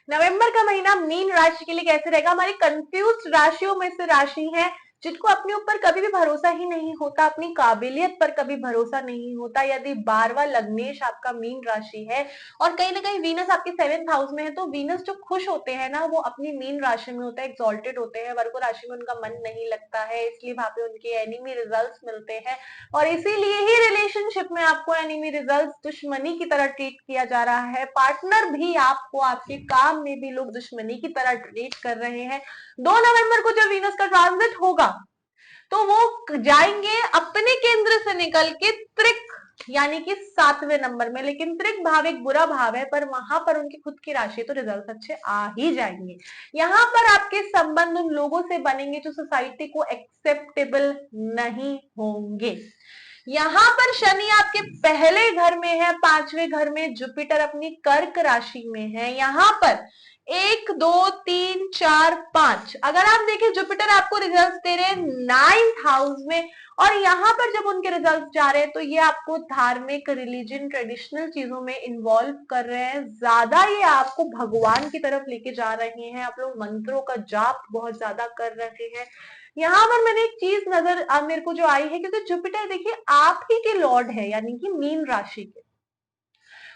नवंबर का महीना मीन राशि के लिए कैसे रहेगा? हमारी कंफ्यूज राशियों में से राशि है जिनको अपने ऊपर कभी भी भरोसा ही नहीं होता, अपनी काबिलियत पर कभी भरोसा नहीं होता। यदि 12वां लग्नेश आपका मीन राशि है और कहीं ना कहीं वीनस आपके 7th हाउस में है, तो वीनस जो खुश होते हैं ना, वो अपनी मीन राशि में होते हैं, एक्सॉल्टेड होते हैं। वर्गो राशि में उनका मन नहीं लगता है, इसलिए वहां पे उनके एनिमी रिजल्ट्स मिलते हैं और इसीलिए ही रिलेशनशिप में आपको एनिमी रिजल्ट्स, दुश्मनी की तरह ट्रीट किया जा रहा है। पार्टनर भी आपको आपके काम में भी लोग दुश्मनी की तरह ट्रीट कर रहे हैं। 2 नवंबर को जब वीनस का ट्रांजिट होगा तो वो जाएंगे अपने केंद्र से निकल के त्रिक यानी कि 7वें नंबर में। लेकिन त्रिक भाव एक बुरा भाव है, पर वहां पर उनकी खुद की राशि, तो रिजल्ट अच्छे आ ही जाएंगे। यहाँ पर आपके संबंध उन लोगों से बनेंगे जो सोसाइटी को एक्सेप्टेबल नहीं होंगे। यहाँ पर शनि आपके पहले घर में है, 5वें घर में जुपिटर अपनी कर्क राशि में है। यहाँ पर 1 2 3 4 5, अगर आप देखें जुपिटर आपको रिजल्ट दे रहे हैं 9th हाउस में, और यहाँ पर जब उनके रिजल्ट जा रहे हैं तो ये आपको धार्मिक, रिलीजन, ट्रेडिशनल चीजों में इन्वॉल्व कर रहे हैं। ज्यादा ये आपको भगवान की तरफ लेके जा रहे हैं, आप लोग मंत्रों का जाप बहुत ज्यादा कर रहे हैं। यहाँ पर मैंने एक चीज नजर मेरे को जो आई है, क्योंकि जुपिटर देखिए आप ही के लॉर्ड है, यानी कि मीन राशि के,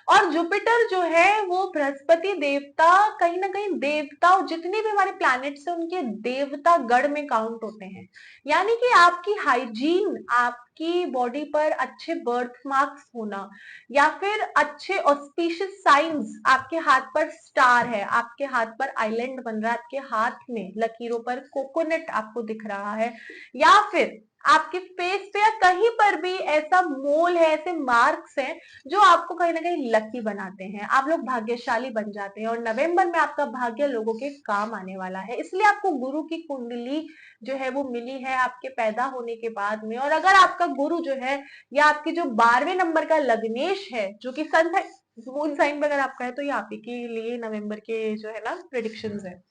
और जुपिटर जो है वो बृहस्पति देवता, कहीं ना कहीं देवता, जितने भी हमारे प्लैनेट्स हैं उनके देवता गढ़ में काउंट होते हैं। यानी कि आपकी हाइजीन, आपकी बॉडी पर अच्छे बर्थ मार्क्स होना, या फिर अच्छे ऑस्पिशियस साइंस, आपके हाथ पर स्टार है, आपके हाथ पर आइलैंड बन रहा है, आपके हाथ में लकीरों पर कोकोनट आपको दिख रहा है, या फिर आपके फेस पे या कहीं पर भी ऐसा मोल है, ऐसे मार्क्स हैं जो आपको कहीं ना कहीं लकी बनाते हैं, आप लोग भाग्यशाली बन जाते हैं। और नवंबर में आपका भाग्य लोगों के काम आने वाला है, इसलिए आपको गुरु की कुंडली जो है वो मिली है आपके पैदा होने के बाद में। और अगर आपका गुरु जो है, या आपकी जो 12वें नंबर का लग्नेश है जो कि सन है, मून साइन में अगर आपका है, तो ये आप ही के लिए नवंबर के जो है ना प्रिडिक्शंस है।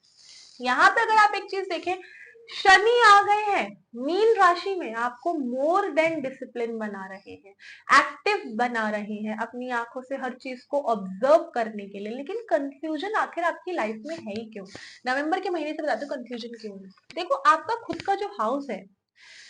यहाँ पे अगर आप एक चीज देखें, शनि आ गए हैं मीन राशि में, आपको मोर देन डिसिप्लिन बना रहे हैं, एक्टिव बना रहे हैं, अपनी आंखों से हर चीज को ऑब्जर्व करने के लिए। लेकिन कंफ्यूजन आखिर आपकी लाइफ में है ही क्यों? नवंबर के महीने से बताते हो कंफ्यूजन क्यों है। देखो, आपका खुद का जो हाउस है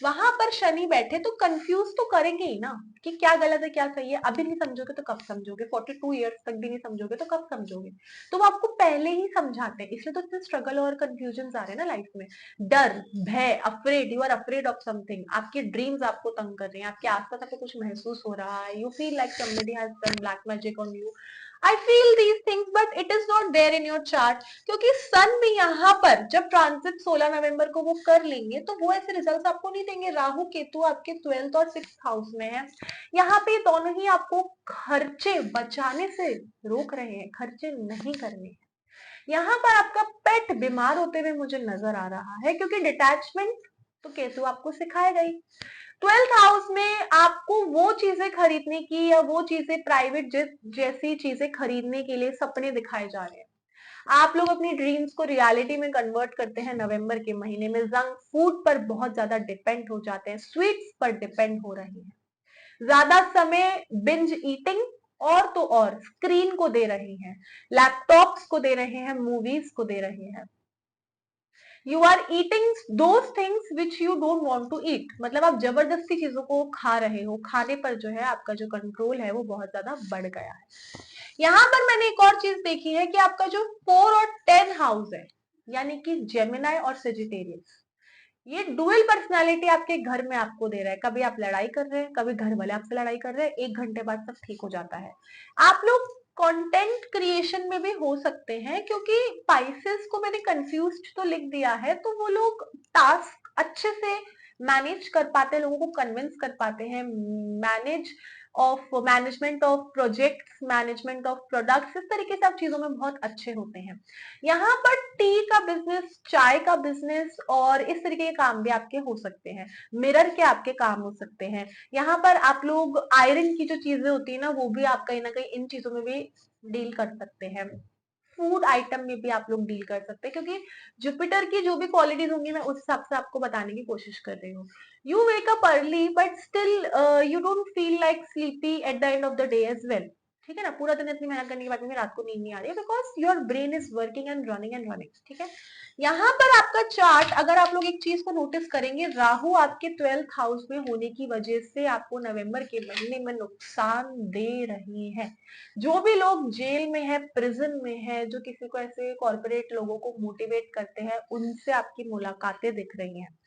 वहां पर शनि बैठे तो कंफ्यूज तो करेंगे ही ना, कि क्या गलत है क्या सही है। अभी नहीं समझोगे तो कब समझोगे? 42 ईयर्स तक भी नहीं समझोगे तो कब समझोगे? तो वो आपको पहले ही समझाते हैं, इसलिए तो इतने स्ट्रगल और कंफ्यूजन आ रहे हैं ना लाइफ में। डर, भय, afraid, you are afraid of something, आपके ड्रीम्स आपको तंग कर रहे हैं, आपके आसपास आपको कुछ महसूस हो रहा है, you feel like somebody has done black magic on you. I feel these things but it is not there in your chart, क्योंकि सन भी यहाँ पर जब ट्रांजिट 16 नवंबर को वो कर लेंगे तो वो ऐसे रिजल्ट्स आपको नहीं देंगे। राहु केतु आपके 12th और 6th हाउस में है, यहाँ पे दोनों ही आपको खर्चे बचाने से रोक रहे हैं, खर्चे नहीं करने हैं। यहाँ पर आपका पेट बीमार होते हुए मुझे नजर आ रहा है, क्योंकि डिटैचमेंट तो केतु आपको सिखाएगा ही। 12th हाउस में आपको वो चीजें खरीदने की, या वो चीजें प्राइवेट जैसी चीजें खरीदने के लिए सपने दिखाए जा रहे हैं। आप लोग अपनी ड्रीम्स को रियलिटी में कन्वर्ट करते हैं नवंबर के महीने में। जंक फूड पर बहुत ज्यादा डिपेंड हो जाते हैं, स्वीट्स पर डिपेंड हो रहे हैं, ज्यादा समय बिंज ईटिंग और तो और स्क्रीन को दे रहे हैं, लैपटॉप्स को दे रहे हैं, मूवीज को दे रहे हैं। You are eating those things which you don't want to eat, मतलब आप जबरदस्ती चीजों को खा रहे हो, खाने पर जो है आपका जो कंट्रोल है वो बहुत ज्यादा बढ़ गया है। यहाँ पर मैंने एक और चीज देखी है कि आपका जो 4 और 10 हाउस है, यानी कि जेमिनाई और सेजिटेरियस, ये डुअल पर्सनालिटी आपके घर में आपको दे रहा है। कभी आप लड़ाई कर रहे हैं, कभी घर वाले आपसे लड़ाई कर रहे हैं, 1 घंटे बाद सब ठीक हो जाता है। आप लोग कंटेंट क्रिएशन में भी हो सकते हैं, क्योंकि पाइसेस को मैंने कंफ्यूज्ड तो लिख दिया है, तो वो लोग टास्क अच्छे से मैनेज कर पाते हैं, लोगों को कन्विंस कर पाते हैं, management of projects, management of products, इस तरीके से आप चीजों में बहुत अच्छे होते हैं। यहाँ पर टी का बिजनेस, चाय का बिजनेस और इस तरीके के काम भी आपके हो सकते हैं, मिरर के आपके काम हो सकते हैं। यहाँ पर आप लोग आयरन की जो चीजें होती है ना, वो भी आप कहीं ना कहीं इन चीजों में भी डील कर सकते हैं। फूड आइटम में भी आप लोग डील कर सकते हैं, क्योंकि जुपिटर की जो भी क्वालिटीज होंगी मैं उस हिसाब से आपको बताने की कोशिश कर रही हूँ। You wake up early but still you don't feel like sleepy at the end of the day as well. ठीक है ना, पूरा दिन इतनी मेहनत करने के बाद में रात को नींद नहीं आ रही है, because your brain is working and running, ठीक है। यहाँ पर आपका चार्ट, अगर आप लोग एक चीज को नोटिस करेंगे, राहु आपके 12th हाउस में होने की वजह से आपको नवंबर के महीने में नुकसान दे रही है। जो भी लोग जेल में है, प्रिजन में है, जो किसी को ऐसे कॉर्पोरेट लोगों को मोटिवेट करते हैं, उनसे आपकी मुलाकातें दिख रही हैं।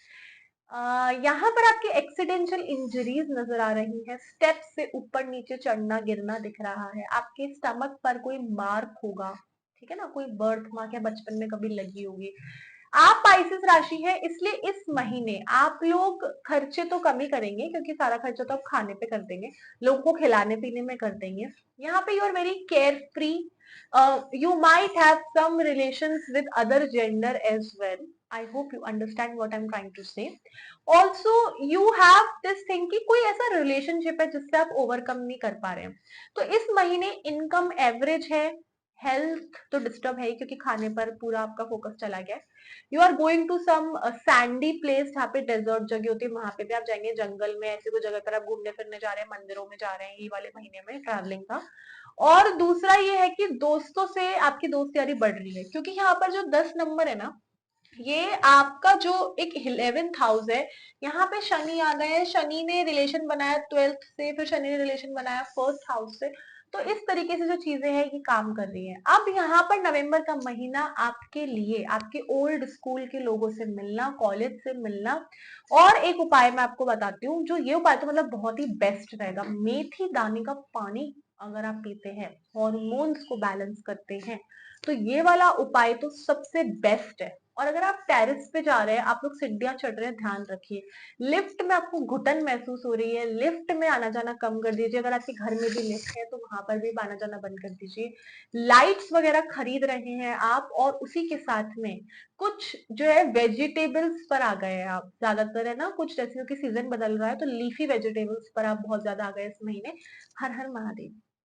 यहाँ पर आपकी एक्सीडेंशियल इंजरीज नजर आ रही हैं, स्टेप से ऊपर नीचे चढ़ना गिरना दिख रहा है, आपके स्टमक पर कोई मार्क होगा, ठीक है ना, कोई बर्थ मार्क या बचपन में कभी लगी होगी। आप पाइसेस राशि है, इसलिए इस महीने आप लोग खर्चे तो कम ही करेंगे, क्योंकि सारा खर्चा तो आप खाने पे कर देंगे, लोगों को खिलाने पीने में कर देंगे। यहाँ पे you are very carefree, you might have some relations with other gender as well. I hope you understand what I'm trying to say. Also, you have this thing कि कोई ऐसा रिलेशनशिप है जिससे आप ओवरकम नहीं कर पा रहे हैं। तो इस महीने इनकम एवरेज है, हेल्थ तो डिस्टर्ब है ही, क्योंकि खाने पर पूरा आपका फोकस चला गया है। You are going to some sandy place, जहाँ पे डेजर्ट जगह होती है, वहां पे भी आप जाएंगे, जंगल में ऐसी कोई जगह पर आप घूमने फिरने जा रहे हैं, मंदिरों में जा रहे हैं, ये वाले महीने में ट्रैवलिंग का। और दूसरा ये है कि दोस्तों से आपकी दोस्त यारी बढ़ रही है, क्योंकि यहाँ पर जो 10 नंबर है ना, ये आपका जो एक 11th हाउस है, यहाँ पे शनि आ गए हैं, शनि ने रिलेशन बनाया 12th से, फिर शनि ने रिलेशन बनाया 1st हाउस से। तो इस तरीके से जो चीजें हैं ये काम कर रही हैं। अब यहाँ पर नवंबर का महीना आपके लिए, आपके ओल्ड स्कूल के लोगों से मिलना, कॉलेज से मिलना। और एक उपाय मैं आपको बताती हूँ, जो ये उपाय तो मतलब बहुत ही बेस्ट रहेगा, मेथी दाने का पानी अगर आप पीते हैं, हॉर्मोन्स को बैलेंस करते हैं, तो ये वाला उपाय तो सबसे बेस्ट है। और अगर आप टेरेस पे जा रहे हैं, आप लोग सीढ़ियां चढ़ रहे हैं, ध्यान रखिए, लिफ्ट में आपको घुटन महसूस हो रही है, लिफ्ट में आना जाना कम कर दीजिए। अगर आपके घर में भी लिफ्ट है तो वहां पर भी आना जाना बंद कर दीजिए। लाइट्स वगैरह खरीद रहे हैं आप, और उसी के साथ में कुछ जो है वेजिटेबल्स पर आ गए हैं आप, ज्यादातर है ना, कुछ जैसे कि सीजन बदल रहा है तो लीफी वेजिटेबल्स पर आप बहुत ज्यादा आ गए इस महीने। हर हर महादेव।